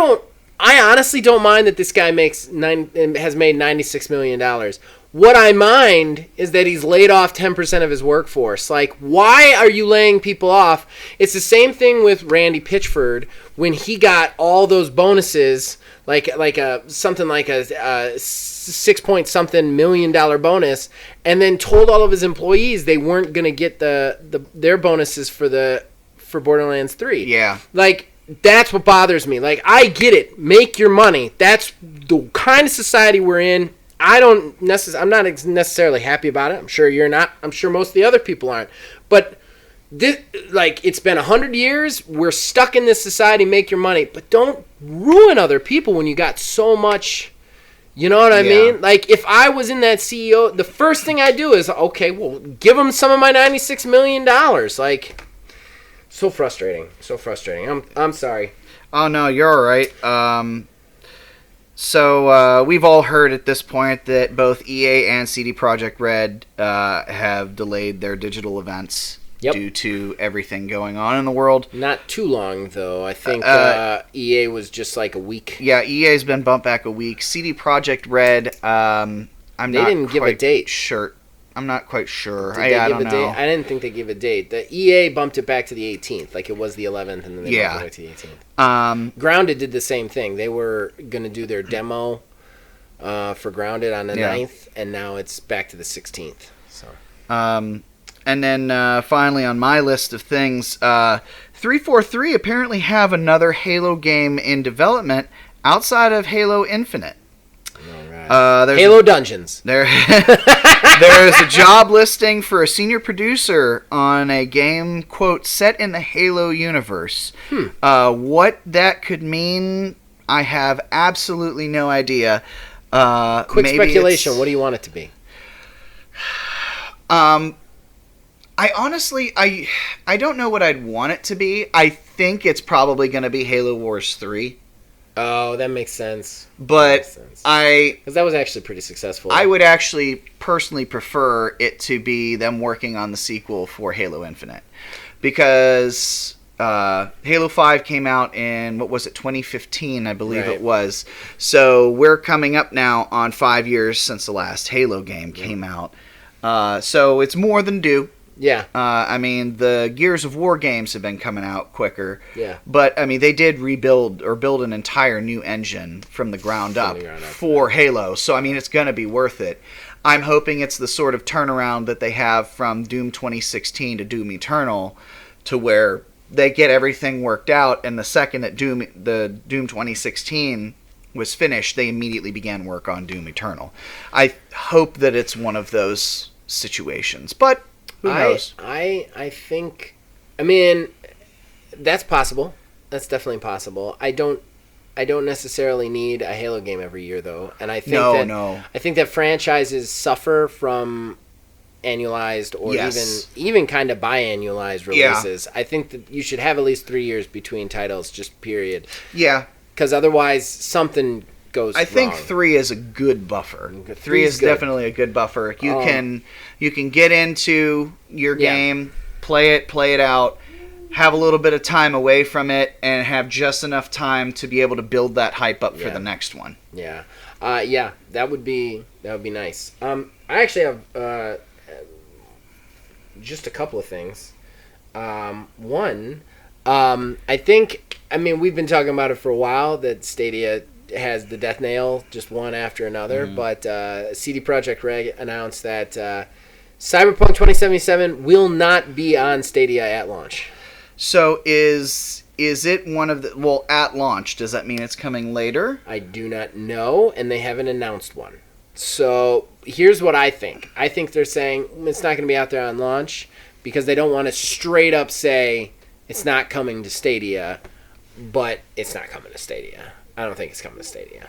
honestly don't mind that this guy has made $96 million. What I mind is that he's laid off 10% of his workforce. Like, why are you laying people off? It's the same thing with Randy Pitchford when he got all those bonuses, like something like a 6 point something million dollar bonus, and then told all of his employees they weren't gonna get their bonuses for Borderlands 3. Yeah. Like, that's what bothers me. Like, I get it. Make your money. That's the kind of society we're in. I'm not necessarily happy about it. I'm sure you're not. I'm sure most of the other people aren't. But this, it's been 100 years. We're stuck in this society. Make your money, but don't ruin other people when you got so much. You know what I mean? Like, if I was in that CEO, the first thing I do is, okay, well, give them some of my $96 million. Like, so frustrating. So frustrating. I'm sorry. Oh no, you're all right. So we've all heard at this point that both EA and CD Projekt Red have delayed their digital events due to everything going on in the world. Not too long, though. I think EA was just like a week. Yeah, EA's been bumped back a week. CD Projekt Red, they didn't give a date. Sure. I'm not quite sure. I don't know. I didn't think they gave a date. The EA bumped it back to the 18th, like it was the 11th, and then they bumped it back to the 18th. Grounded did the same thing. They were going to do their demo for Grounded on the 9th, and now it's back to the 16th. So. And then finally on my list of things, 343 apparently have another Halo game in development outside of Halo Infinite. All right. Halo Dungeons. There's a job listing for a senior producer on a game, quote, set in the Halo universe. What that could mean, I have absolutely no idea. Quick speculation. What do you want it to be? I honestly, I don't know what I'd want it to be. I think it's probably going to be Halo Wars 3. Oh, that makes sense. But because that was actually pretty successful. I would actually personally prefer it to be them working on the sequel for Halo Infinite. Because Halo 5 came out in, 2015, I believe it was. So we're coming up now on 5 years since the last Halo game came out. So it's more than due. Yeah. I mean, the Gears of War games have been coming out quicker. Yeah. But, I mean, they did rebuild or build an entire new engine from the ground up for Halo. So, I mean, it's going to be worth it. I'm hoping it's the sort of turnaround that they have from Doom 2016 to Doom Eternal, to where they get everything worked out, and the second that Doom 2016 was finished, they immediately began work on Doom Eternal. I hope that it's one of those situations, but who knows? I think, I mean, that's possible. That's definitely possible. I don't necessarily need a Halo game every year, though, and I think I think that franchises suffer from annualized or even kind of biannualized releases. I think that you should have at least 3 years between titles, just period. Yeah. Because otherwise something goes wrong. I think 3 is a good buffer. 3 is definitely a good buffer. You can get into your game, play it out, have a little bit of time away from it, and have just enough time to be able to build that hype up for the next one. Yeah. That would be nice. I actually have just a couple of things. One, I think, I mean, we've been talking about it for a while, that Stadia has the death nail, just one after another, but CD Projekt Red announced that Cyberpunk 2077 will not be on Stadia at launch. So is it one of the, at launch, does that mean it's coming later? I do not know, and they haven't announced one. So here's what I think. I think they're saying it's not going to be out there on launch because they don't want to straight up say it's not coming to Stadia, but it's not coming to Stadia. I don't think it's coming to Stadia.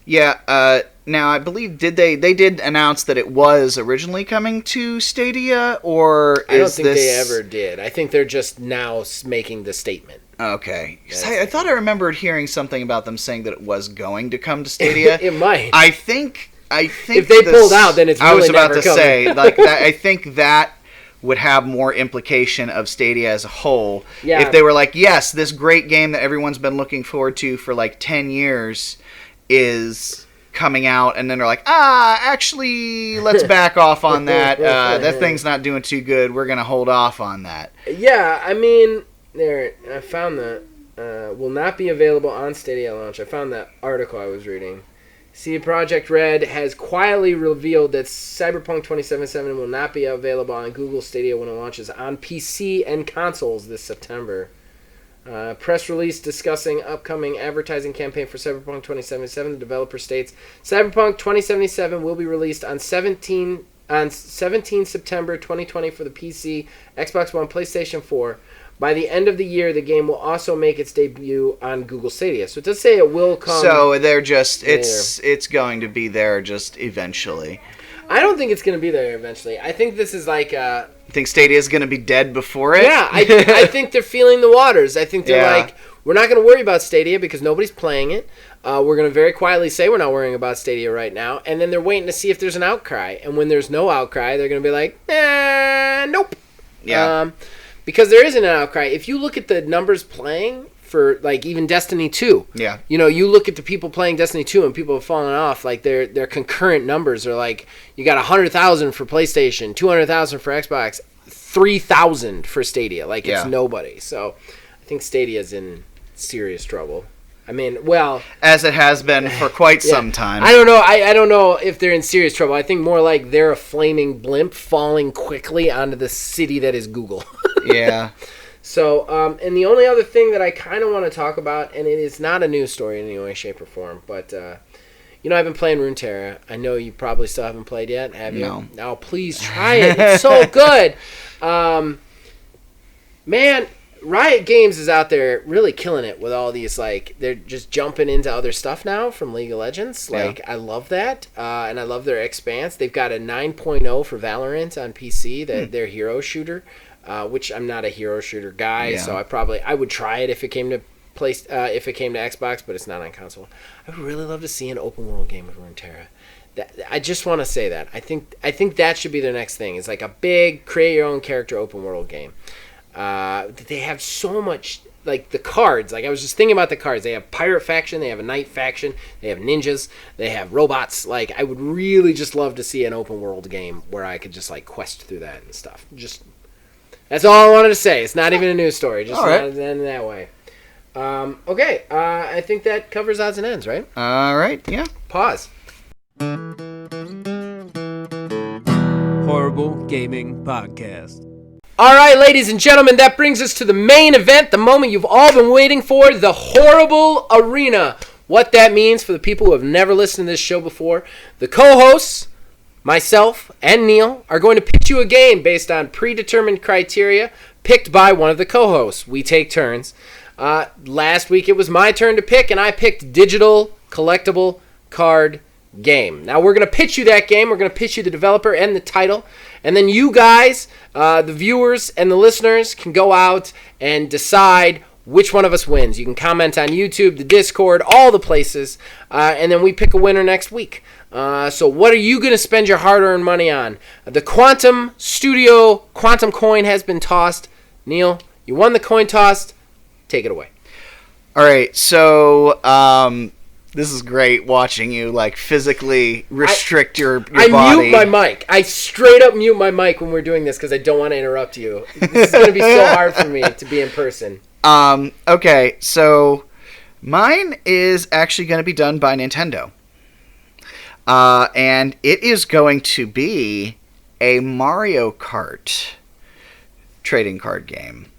Yeah, now I believe they did announce that it was originally coming to Stadia, or I don't think they ever did. I think they're just now making the statement. Okay. I thought I remembered hearing something about them saying that it was going to come to Stadia. It might. I think if they pulled out, then it's really I was about never to coming. say, like, I think that would have more implication of Stadia as a whole. Yeah. If they were like, yes, this great game that everyone's been looking forward to for like 10 years is coming out, and then they're like, actually, let's back off on that. That thing's not doing too good. We're going to hold off on that. Yeah, I mean, I found that. Will not be available on Stadia launch. I found that article I was reading. CD Projekt Red has quietly revealed that Cyberpunk 2077 will not be available on Google Stadia when it launches on PC and consoles this September. Press release discussing upcoming advertising campaign for Cyberpunk 2077. The developer states, Cyberpunk 2077 will be released on 17 September 2020 for the PC, Xbox One, PlayStation 4. By the end of the year, the game will also make its debut on Google Stadia. So it does say it will come. So they're just it's going to be there just eventually. I don't think it's going to be there eventually. I think this is like You think Stadia is going to be dead before it? Yeah, I think they're feeling the waters. I think they're like, we're not going to worry about Stadia because nobody's playing it. We're going to very quietly say we're not worrying about Stadia right now. And then they're waiting to see if there's an outcry. And when there's no outcry, they're going to be like, nope. Yeah. Because there isn't an outcry. If you look at the numbers playing for, like, even Destiny 2. Yeah. You know, you look at the people playing Destiny 2 and people have fallen off. Like, their concurrent numbers are like, you got 100,000 for PlayStation, 200,000 for Xbox, 3,000 for Stadia. Like, it's nobody. So, I think Stadia's in serious trouble. I mean, well, as it has been for quite some time. I don't know. I don't know if they're in serious trouble. I think more like they're a flaming blimp falling quickly onto the city that is Google. Yeah. So, and the only other thing that I kind of want to talk about, and it is not a news story in any way, shape, or form, but, you know, I've been playing Runeterra. I know you probably still haven't played yet, have you? No. Now, please try it. It's so good. Man, Riot Games is out there really killing it with all these, like, they're just jumping into other stuff now from League of Legends. Like, I love that, and I love their expanse. They've got a 9.0 for Valorant on PC, their hero shooter, which I'm not a hero shooter guy, so I would try it if it came to Xbox, but it's not on console. I would really love to see an open world game with Runeterra. I just want to say that. I think that should be their next thing. It's like a big create your own character open world game. They have so much, like the cards. Like I was just thinking about the cards. They have pirate faction, they have a knight faction, they have ninjas, they have robots. Like I would really just love to see an open world game where I could just like quest through that and stuff. Just that's all I wanted to say. It's not even a news story. Just not in that way. Okay, I think that covers odds and ends, right? All right, yeah. Pause. Horrible Gaming Podcast. All right, ladies and gentlemen, that brings us to the main event, the moment you've all been waiting for, the Horrible Arena. What that means for the people who have never listened to this show before, the co-hosts, myself and Neil, are going to pitch you a game based on predetermined criteria picked by one of the co-hosts. We take turns. Last week it was my turn to pick, and I picked digital collectible card game. Now we're going to pitch you that game. We're going to pitch you the developer and the title, and then you guys, the viewers and the listeners, can go out and decide which one of us wins. You can comment on YouTube, the Discord, all the places, and then we pick a winner next week. So what are you going to spend your hard-earned money on? The Quantum Studio Quantum coin has been tossed. Neil, you won the coin toss. Take it away. All right, so this is great watching you like physically restrict your body. I mute my mic. I straight up mute my mic when we're doing this because I don't want to interrupt you. This is going to be so hard for me to be in person. Okay, so mine is actually going to be done by Nintendo. And it is going to be a Mario Kart trading card game.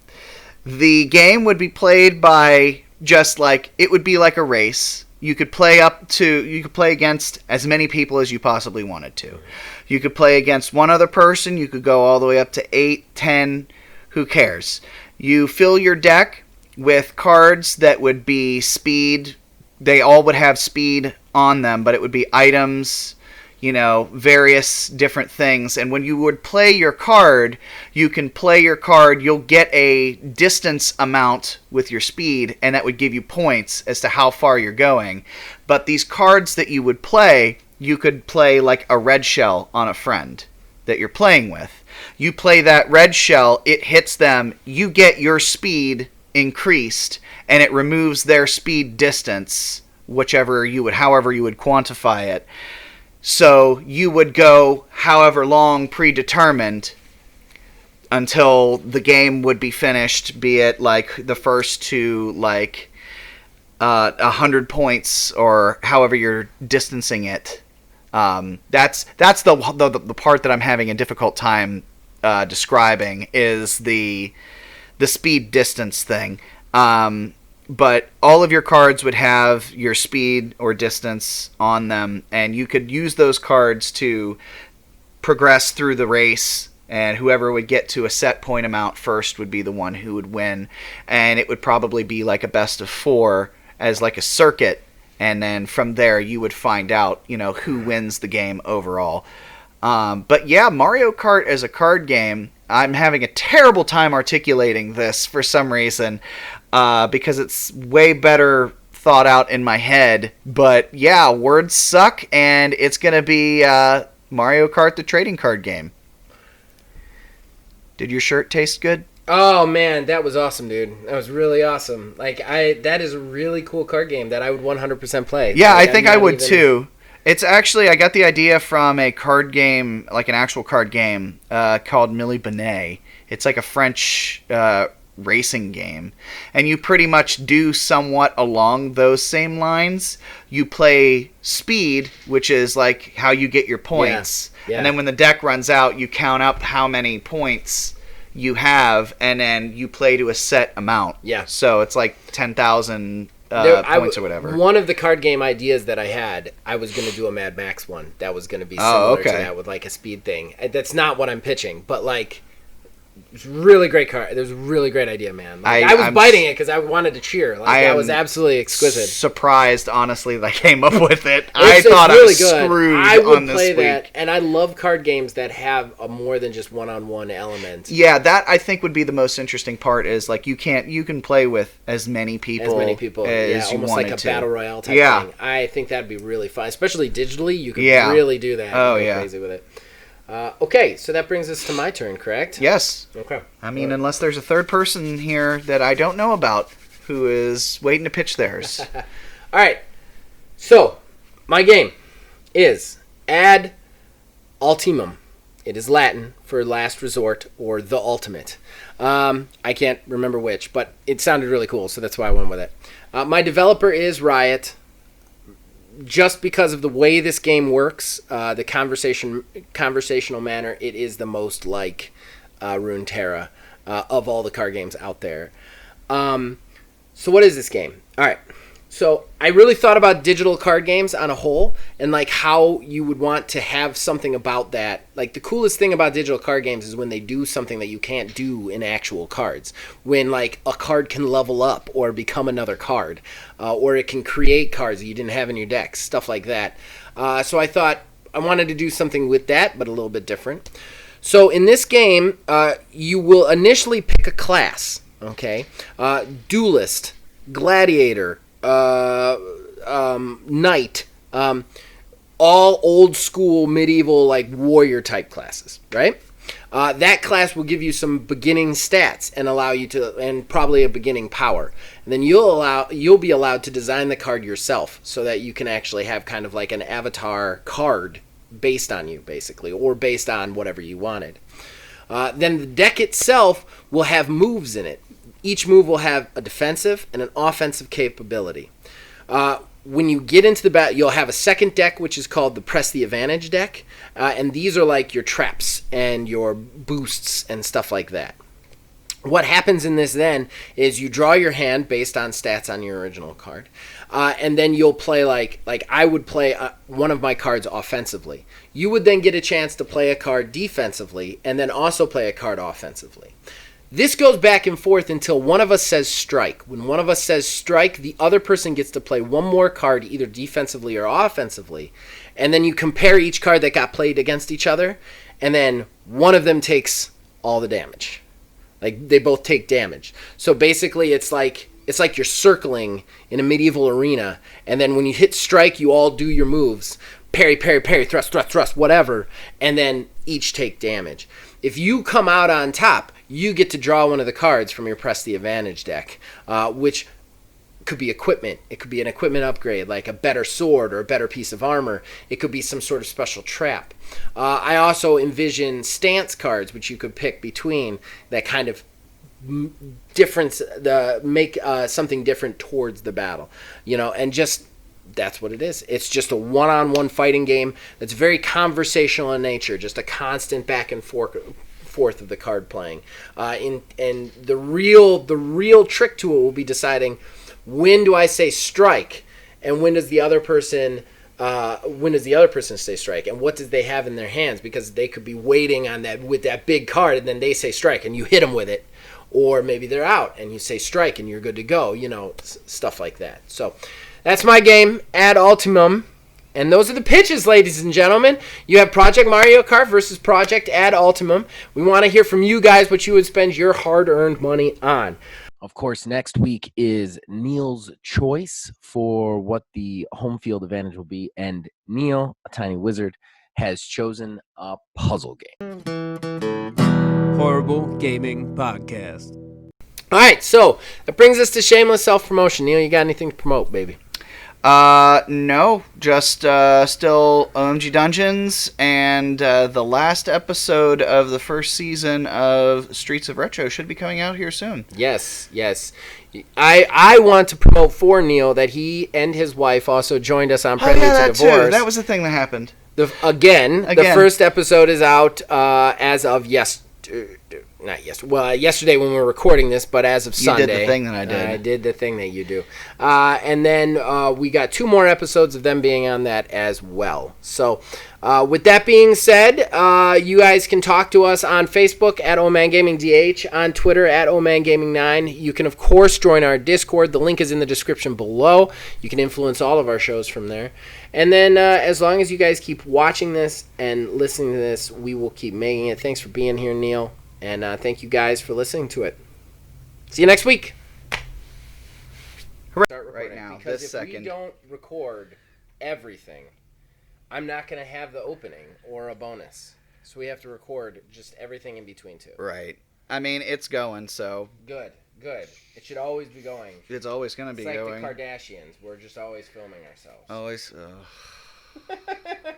The game would be played by just like, it would be like a race. You could play against as many people as you possibly wanted to. You could play against one other person. You could go all the way up to 8, 10, who cares? You fill your deck with cards that would be speed. They all would have speed on them, but it would be items, various different things. And when you would play your card, you can play your card, you'll get a distance amount with your speed, and that would give you points as to how far you're going. But these cards that you would play, you could play like a red shell on a friend that you're playing with. You play that red shell, it hits them, you get your speed increased, and it removes their speed distance, however you would quantify it. So you would go however long predetermined until the game would be finished, be it like the first to like 100 points or however you're distancing it. That's the part that I'm having a difficult time describing is the speed distance thing. But all of your cards would have your speed or distance on them, and you could use those cards to progress through the race, and whoever would get to a set point amount first would be the one who would win. And it would probably be like a best of 4 as like a circuit, and then from there you would find out, who wins the game overall. But yeah, Mario Kart as a card game, I'm having a terrible time articulating this for some reason. Because it's way better thought out in my head. But yeah, words suck, and it's going to be Mario Kart the trading card game. Did your shirt taste good? Oh man, that was awesome, dude. That was really awesome. That is a really cool card game that I would 100% play. Yeah, I think I would too. It's actually, I got the idea from a card game, like an actual card game, called Millie Bonnet. It's like a French racing game. And you pretty much do somewhat along those same lines. You play speed, which is like how you get your points. Yeah. And then when the deck runs out, you count up how many points you have, and then you play to a set amount. Yeah. So it's like 10,000 points or whatever. One of the card game ideas that I had, I was going to do a Mad Max one. That was going to be similar to that with like a speed thing. That's not what I'm pitching, but like, it's really great card. It was a really great idea, man. Like, I was biting it because I wanted to cheer. Like, that was absolutely exquisite. Surprised, honestly, that I came up with it. I thought I was screwed on this week. That, and I love card games that have a more than just one-on-one element. Yeah, that I think would be the most interesting part. Is like you can play with as many people as you almost wanted like a to. battle royale type thing. I think that'd be really fun, especially digitally. You could really do that. Oh crazy with it. Okay, so that brings us to my turn, correct? Yes. Okay. I mean, unless there's a third person here that I don't know about who is waiting to pitch theirs. All right. So, my game is Ad Ultimum. It is Latin for last resort or the ultimate. I can't remember which, but it sounded really cool, so that's why I went with it. My developer is Riot. Just because of the way this game works, the conversational manner, it is the most like Runeterra of all the card games out there. So what is this game? All right. So I really thought about digital card games on a whole and like how you would want to have something about that. Like the coolest thing about digital card games is when they do something that you can't do in actual cards. When like a card can level up or become another card, or it can create cards that you didn't have in your deck, stuff like that. So I thought I wanted to do something with that, but a little bit different. So in this game, you will initially pick a class. Okay, duelist, gladiator, knight, all old school medieval like warrior type classes, right? That class will give you some beginning stats and allow you to, and probably a beginning power. And then you'll be allowed to design the card yourself so that you can actually have kind of like an avatar card based on you, basically, or based on whatever you wanted. Then the deck itself will have moves in it. Each move will have a defensive and an offensive capability. When you get into the battle, you'll have a second deck, which is called the Press the Advantage deck. And these are like your traps and your boosts and stuff like that. What happens in this then is you draw your hand based on stats on your original card. And then you'll play like I would play one of my cards offensively. You would then get a chance to play a card defensively and then also play a card offensively. This goes back and forth until one of us says strike. When one of us says strike, the other person gets to play one more card either defensively or offensively. And then you compare each card that got played against each other. And then one of them takes all the damage. Like they both take damage. So basically it's like you're circling in a medieval arena. And then when you hit strike, you all do your moves. Parry, parry, parry, thrust, thrust, thrust, whatever. And then each take damage. If you come out on top, you get to draw one of the cards from your Press the Advantage deck, which could be equipment. It could be an equipment upgrade, like a better sword or a better piece of armor. It could be some sort of special trap. I also envision stance cards, which you could pick between that kind of difference, make something different towards the battle, and just that's what it is. It's just a one-on-one fighting game that's very conversational in nature, just a constant back and forth of the card playing. And the real trick to it will be deciding when do I say strike, and when does the other person say strike, and what does they have in their hands, because they could be waiting on that with that big card, and then they say strike, and you hit them with it, or maybe they're out and you say strike, and you're good to go. Stuff like that. So. That's my game, Ad Ultimum. And those are the pitches, ladies and gentlemen. You have Project Mario Kart versus Project Ad Ultimum. We want to hear from you guys what you would spend your hard-earned money on. Of course, next week is Neil's choice for what the home field advantage will be. And Neil, a tiny wizard, has chosen a puzzle game. Horrible Gaming Podcast. All right, so that brings us to Shameless Self-Promotion. Neil, you got anything to promote, baby? No, just still OMG Dungeons, and the last episode of the first season of Streets of Retro should be coming out here soon. Yes. I want to promote for Neil that he and his wife also joined us on Prelude to Divorce. Too. That was the thing that happened. Again, the first episode is out as of yesterday when we were recording this, but as of Sunday. You did the thing that I did. I did the thing that you do. And then we got 2 more episodes of them being on that as well. So with that being said, you guys can talk to us on Facebook at OManGamingDH, on Twitter at OManGaming9. You can, of course, join our Discord. The link is in the description below. You can influence all of our shows from there. And then as long as you guys keep watching this and listening to this, we will keep making it. Thanks for being here, Neil. And thank you guys for listening to it. See you next week. Start Right now, because this if second. we don't record everything, I'm not going to have the opening or a bonus. So we have to record just everything in between two. Right. I mean, it's going, so... Good. It should always be going. It's always going to be going. It's like the Kardashians. We're just always filming ourselves. Always.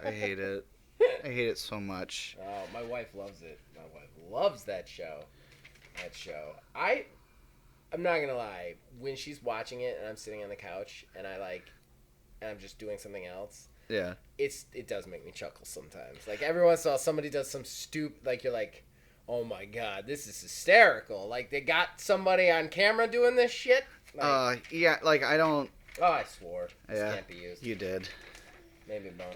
I hate it. I hate it so much. Oh, my wife loves it. My wife loves that show. I'm not gonna lie. When she's watching it and I'm sitting on the couch and I'm just doing something else. Yeah. It does make me chuckle sometimes. Like every once in a while, somebody does some you're like, oh my god, this is hysterical. Like they got somebody on camera doing this shit. Yeah. Like I don't. Oh, I swore. This Yeah. can't be used. You did. Maybe it won't.